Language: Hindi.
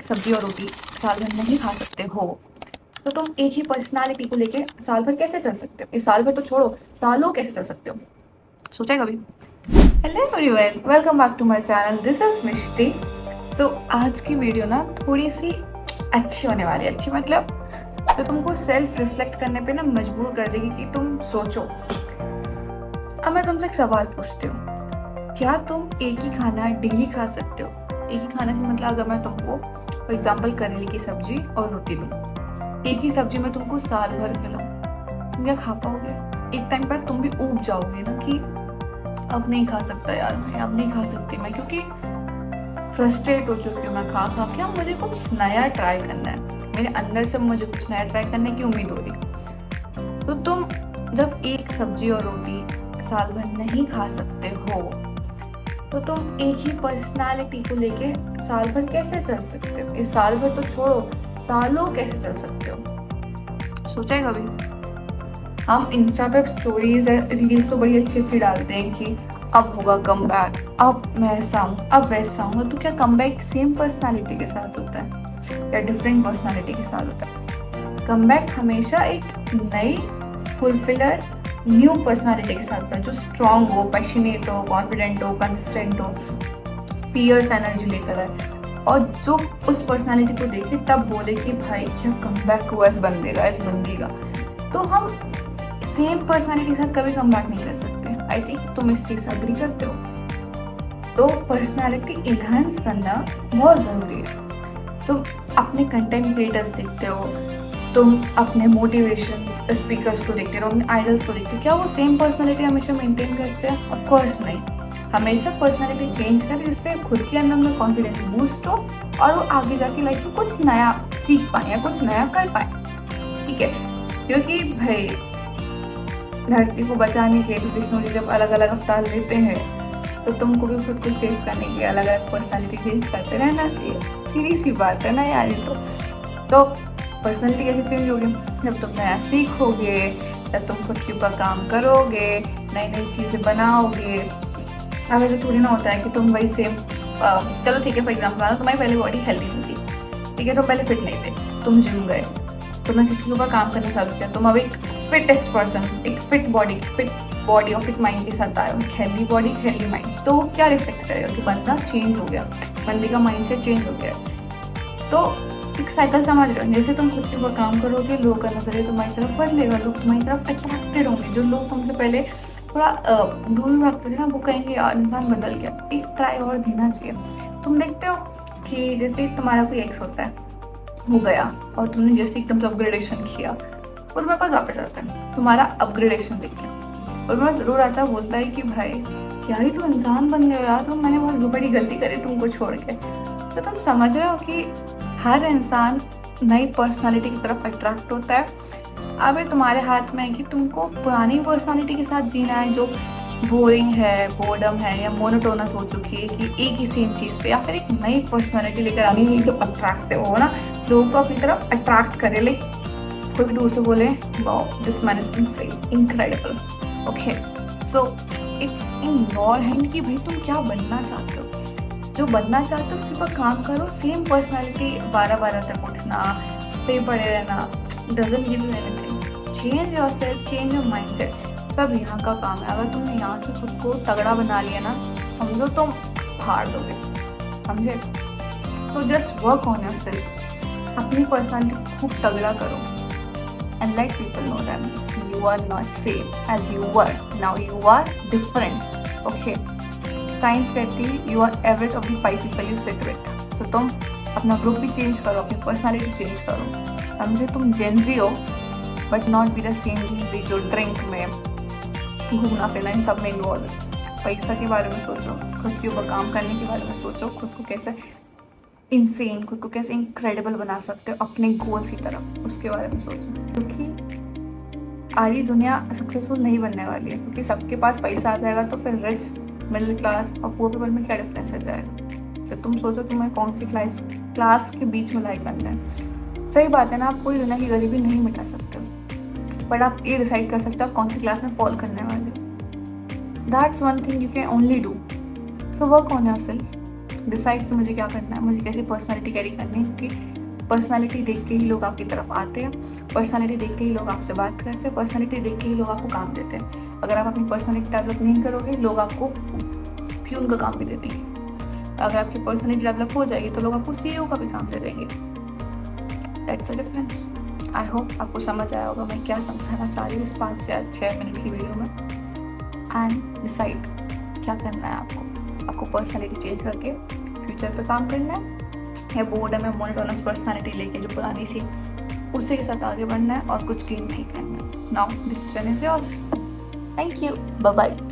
सब्जी और रोटी साल भर नहीं खा सकते हो, तो तुम एक ही पर्सनालिटी को लेके साल भर कैसे चल सकते हो? ये साल भर तो छोड़ो, सालों कैसे चल सकते हो? सोचा है कभी? Hello everyone, welcome back to my channel. This is Mishti. So आज की वीडियो ना थोड़ी सी अच्छी होने वाली है। अच्छी मतलब तो तुमको सेल्फ रिफ्लेक्ट करने पे ना मजबूर कर देगी कि तुम सोचो। अब मैं तुमसे एक सवाल पूछती हूँ, क्या तुम एक ही खाना डेली खा सकते हो? एक ही खाना से मतलब अगर मैं तुमको फॉर एग्जाम्पल करेले की सब्जी और रोटी दूँ, एक ही सब्जी में तुमको साल भर खिलाऊं, तुम क्या खा पाओगे? एक टाइम पर तुम भी ऊब जाओगे ना कि अब नहीं खा सकता यार मैं, अब नहीं खा सकती मैं, क्योंकि फ्रस्ट्रेट हो चुकी हूँ मैं खा खा के। अब मुझे कुछ नया ट्राई करना है, मेरे अंदर से मुझे कुछ नया ट्राई करने की उम्मीद हो रही। तो तुम जब एक सब्जी और रोटी साल भर नहीं खा सकते हो, तो तुम एक ही पर्सनालिटी को लेके साल भर कैसे चल सकते हो? ये साल भर तो छोड़ो, सालों कैसे चल सकते हो? सोचा है कभी? हम इंस्टा पे स्टोरीज रील्स तो बड़ी अच्छी अच्छी डालते हैं कि अब होगा कम बैक, अब मैं ऐसा हूँ, अब वैसा हूँ। तो क्या कम बैक सेम पर्सनालिटी के साथ होता है या डिफरेंट पर्सनालिटी के साथ होता है? कम बैक हमेशा एक नई फुलफिलर न्यू पर्सनालिटी के साथ होता है, जो स्ट्रांग हो, पैशनेट हो, कॉन्फिडेंट हो, कंसिस्टेंट हो, फियर्स एनर्जी लेकर आए, और जो उस पर्सनालिटी को देखे तब बोले कि भाई क्या कम बैक हुआ इस बंदे का, इस बंदी का। तो हम सेम पर्सनालिटी के साथ कभी कम बैक नहीं कर सकते। आई थिंक तुम इस चीज से अग्री करते हो। तो पर्सनालिटी इनहांस करना बहुत जरूरी है। तुम अपने कंटेंट क्रिएटर्स देखते हो, तुम अपने मोटिवेशन स्पीकर्स को देखते हो, अपने आइडल्स को देखते हो, क्या वो सेम पर्सनालिटी हमेशा मेंटेन करते हैं? ऑफ कोर्स नहीं। हमेशा पर्सनालिटी चेंज करें जिससे खुद के अंदर में कॉन्फिडेंस बूस्ट हो और वो आगे जाके लाइफ में कुछ नया सीख पाए या कुछ नया कर पाए। ठीक है, क्योंकि भाई धरती को बचाने के लिए विष्णु जी जब अलग अलग अवतार लेते हैं, तो तुमको भी खुद को सेव करने के लिए अलग अलग पर्सनालिटी चेंज करते रहना चाहिए। सीधी सी बात है ना यार ये तो पर्सनालिटी कैसे चेंज होगी? जब तुम नया सीखोगे, जब तुम खुद के ऊपर काम करोगे, नई नई चीज़ें बनाओगे। अब ऐसे थोड़ी ना होता है कि तुम वही सेम चलो ठीक है फॉर एग्जाम्पल तुम्हारी पहले बॉडी हेल्दी नहीं थी, ठीक है, तो पहले फिट नहीं थे, तुम जिम गए, तुमने खुद के ऊपर काम करना चालू किया, तुम अब एक फिटेस्ट पर्सन, एक फिट बॉडी और फिट माइंड के साथ आए हो, हेल्दी बॉडी हेल्दी माइंड। तो क्या रिफ्लेक्ट करेगा कि बंदा चेंज हो गया, बंदे का माइंड सेट चेंज हो गया। तो एक साइकिल समझ रहे हो, जैसे तुम खुद के ऊपर काम करोगे, लोगों का नजरिया तुम्हारी तरफ बदलेगा, लोग तुम्हारी तरफ अट्रैक्टेड होंगे। जो लोग तुमसे पहले थोड़ा दूर भागते थे ना, वो कहेंगे यार इंसान बदल गया, एक ट्राई और देना चाहिए। तुम देखते हो कि जैसे तुम्हारा कोई एक्स होता है, वो गया और तुमने जैसे एकदम से अपग्रेडेशन किया, वो तुम्हारे पास वापस आता है तुम्हारा अपग्रेडेशन देख के, और मेरे पास जरूर आता है, बोलता है कि भाई क्या ही तुम इंसान बन गए यार, तुम मैंने बहुत बड़ी गलती करी तुमको छोड़ के। तो तुम समझ रहे हो कि हर इंसान नई पर्सनालिटी की तरफ अट्रैक्ट होता है। अब ये तुम्हारे हाथ में है कि तुमको पुरानी पर्सनालिटी के साथ जीना है जो बोरिंग है, बोर्डम है या मोनोटोनस हो चुकी है कि एक ही सेम चीज़ पे, या फिर एक नई पर्सनालिटी लेकर आनी है जो अट्रैक्टिव हो ना, लोगों को अपनी तरफ अट्रैक्ट करे। लाइक कोई भी दूर से बोले wow this man is insane, incredible. Okay, so it's in your hand कि भाई तुम क्या बनना चाहते हो। जो बनना चाहते हो उसके ऊपर काम करो। सेम पर्सनालिटी 12-12 तक उठना, पे पड़े रहना doesn't give you anything. Change yourself, change your mindset, सब यहाँ का काम है। अगर तुमने यहाँ से खुद को तगड़ा बना लिया ना, समझो तुम फाड़ दोगे, समझे? तो जस्ट वर्क ऑन योरसेल्फ, अपनी पर्सनालिटी खूब तगड़ा करो and let people know that you are not same as you were, now you are different. Okay, science कहती है you are average of the 5 people you sit with. तो तुम अपना ग्रुप भी चेंज करो, अपनी पर्सनालिटी चेंज करो, समझे? तुम जेंजी हो but not be the same Gen Z जो ड्रिंक में, घूमना फिरना, इन सब में इन्वॉल्व है। पैसा के बारे में सोचो, खुद के ऊपर काम करने के बारे में सोचो, खुद को कैसे इंसेन, खुद को कैसे इनक्रेडिबल बना सकते हो अपने गोल्स की तरफ, उसके बारे में सोचो। क्योंकि आधी दुनिया सक्सेसफुल नहीं बनने वाली है, क्योंकि सबके पास पैसा आ जाएगा तो फिर रिच, मिडिल क्लास और पुअर पीपल में क्या डिफरेंस आ जाएगा। तो तुम सोचो तुम्हें कौन सी क्लास के बीच में लाइक करना है। सही बात है ना, आप पूरी दुनिया की गरीबी नहीं मिटा सकते हो, बट आप ये डिसाइड कर सकते हो आप कौन सी क्लास में फॉल करने वाले हो। That's one thing you can only do. So work on yourself, decide कि मुझे क्या करना है, मुझे कैसी पर्सनालिटी कैरी करनी है, क्योंकि पर्सनालिटी देख के ही लोग आपकी तरफ आते हैं, पर्सनालिटी देख के ही लोग आपसे बात करते हैं, पर्सनालिटी देख के ही लोग आपको काम देते हैं। अगर आप अपनी पर्सनालिटी डेवलप नहीं करोगे, लोग आपको प्यून का काम भी दे देंगे। अगर आपकी पर्सनालिटी डेवलप हो जाएगी तो लोग आपको CEO का भी काम दे देंगे। That's a difference. I hope आपको समझ आया होगा मैं क्या समझाना चाह रही हूँ इस 5 से 6 मिनट की वीडियो में। एंड डिसाइड क्या करना है आपको पर्सनालिटी चेंज करके फ्यूचर पे काम करना है, या बोर्ड में मोनोटोनस पर्सनालिटी लेके जो पुरानी थी उसी के साथ आगे बढ़ना है और कुछ गेम नहीं करना है। Now this is yours. Thank you, bye bye.